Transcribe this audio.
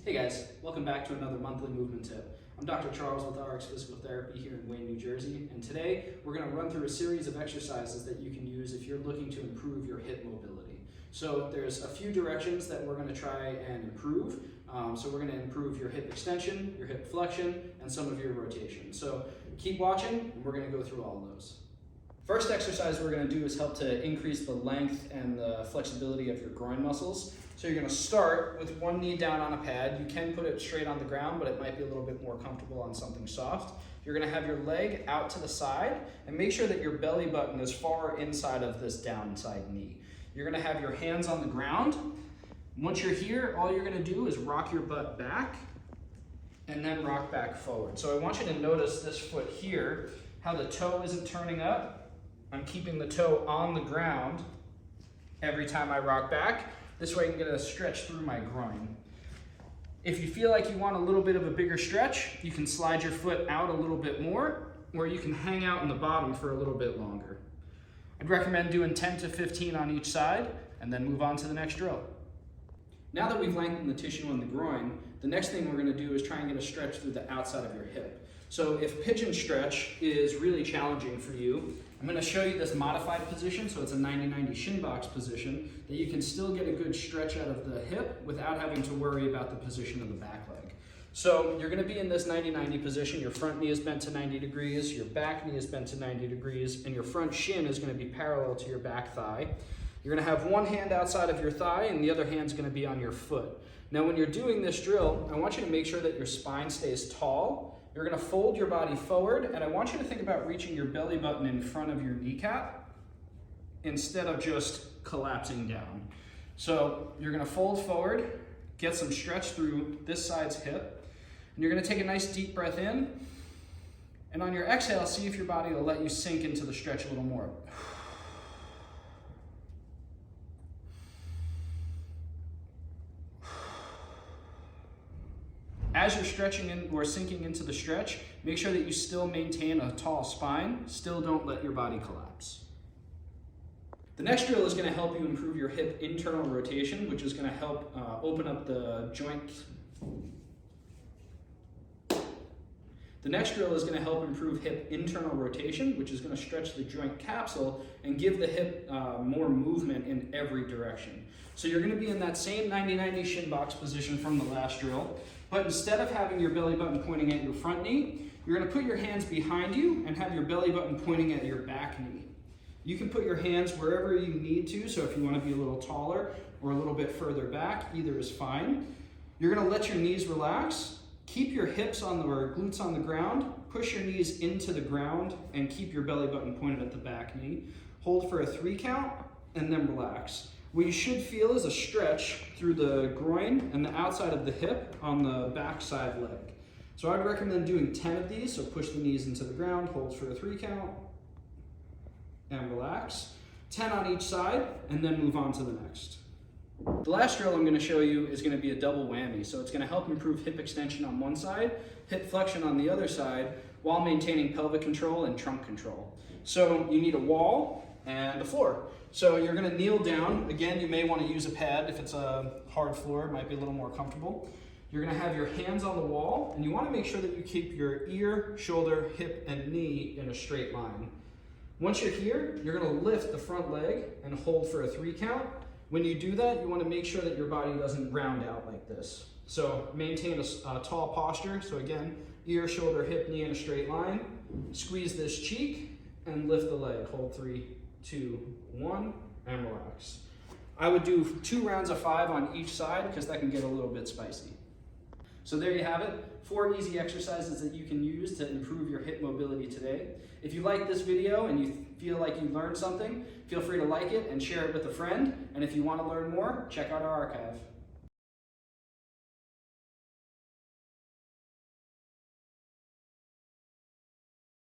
Hey guys, welcome back to another monthly movement tip. I'm Dr. Charles with RX Physical Therapy here in Wayne, New Jersey, and today we're going to run through a series of exercises that you can use if you're looking to improve your hip mobility. So there's a few directions that we're going to try and improve. So we're going to improve your hip extension, your hip flexion, and some of your rotation. So keep watching, and we're going to go through all of those. First exercise we're going to do is help to increase the length and the flexibility of your groin muscles. So you're going to start with one knee down on a pad. You can put it straight on the ground, but it might be a little bit more comfortable on something soft. You're going to have your leg out to the side and make sure that your belly button is far inside of this downside knee. You're going to have your hands on the ground. Once you're here, all you're going to do is rock your butt back and then rock back forward. So I want you to notice this foot here, how the toe isn't turning up. I'm keeping the toe on the ground every time I rock back. This way I can get a stretch through my groin. If you feel like you want a little bit of a bigger stretch, you can slide your foot out a little bit more, or you can hang out in the bottom for a little bit longer. I'd recommend doing 10 to 15 on each side, and then move on to the next drill. Now that we've lengthened the tissue on the groin, the next thing we're going to do is try and get a stretch through the outside of your hip. So if pigeon stretch is really challenging for you, I'm going to show you this modified position, so it's a 90-90 shin box position, that you can still get a good stretch out of the hip without having to worry about the position of the back leg. So you're going to be in this 90-90 position. Your front knee is bent to 90 degrees, your back knee is bent to 90 degrees, and your front shin is going to be parallel to your back thigh. You're going to have one hand outside of your thigh and the other hand's going to be on your foot. Now when you're doing this drill, I want you to make sure that your spine stays tall. You're going to fold your body forward, and I want you to think about reaching your belly button in front of your kneecap instead of just collapsing down. So you're going to fold forward, get some stretch through this side's hip, and you're going to take a nice deep breath in, and on your exhale, see if your body will let you sink into the stretch a little more. As you're stretching in or sinking into the stretch, make sure that you still maintain a tall spine. Still don't let your body collapse. The next drill is going to help you improve your hip internal rotation, which is going to help open up the joint. The next drill is going to help improve hip internal rotation, which is going to stretch the joint capsule and give the hip more movement in every direction. So you're going to be in that same 90-90 shin box position from the last drill, but instead of having your belly button pointing at your front knee, you're going to put your hands behind you and have your belly button pointing at your back knee. You can put your hands wherever you need to, so if you want to be a little taller or a little bit further back, either is fine. You're going to let your knees relax. Keep your hips or glutes on the ground, push your knees into the ground, and keep your belly button pointed at the back knee. Hold for a 3 count, and then relax. What you should feel is a stretch through the groin and the outside of the hip on the back side leg. So I'd recommend doing 10 of these, so push the knees into the ground, hold for a 3 count, and relax. 10 on each side, and then move on to the next. The last drill I'm going to show you is going to be a double whammy. So it's going to help improve hip extension on one side, hip flexion on the other side, while maintaining pelvic control and trunk control. So you need a wall and a floor. So you're going to kneel down. Again, you may want to use a pad if it's a hard floor. It might be a little more comfortable. You're going to have your hands on the wall, and you want to make sure that you keep your ear, shoulder, hip, and knee in a straight line. Once you're here, you're going to lift the front leg and hold for a 3 count. When you do that, you want to make sure that your body doesn't round out like this. So maintain a tall posture. So again, ear, shoulder, hip, knee in a straight line. Squeeze this cheek and lift the leg. Hold 3, 2, 1, and relax. I would do 2 rounds of 5 on each side because that can get a little bit spicy. So there you have it, 4 easy exercises that you can use to improve your hip mobility today. If you like this video and you feel like you learned something, feel free to like it and share it with a friend. And if you want to learn more, check out our archive.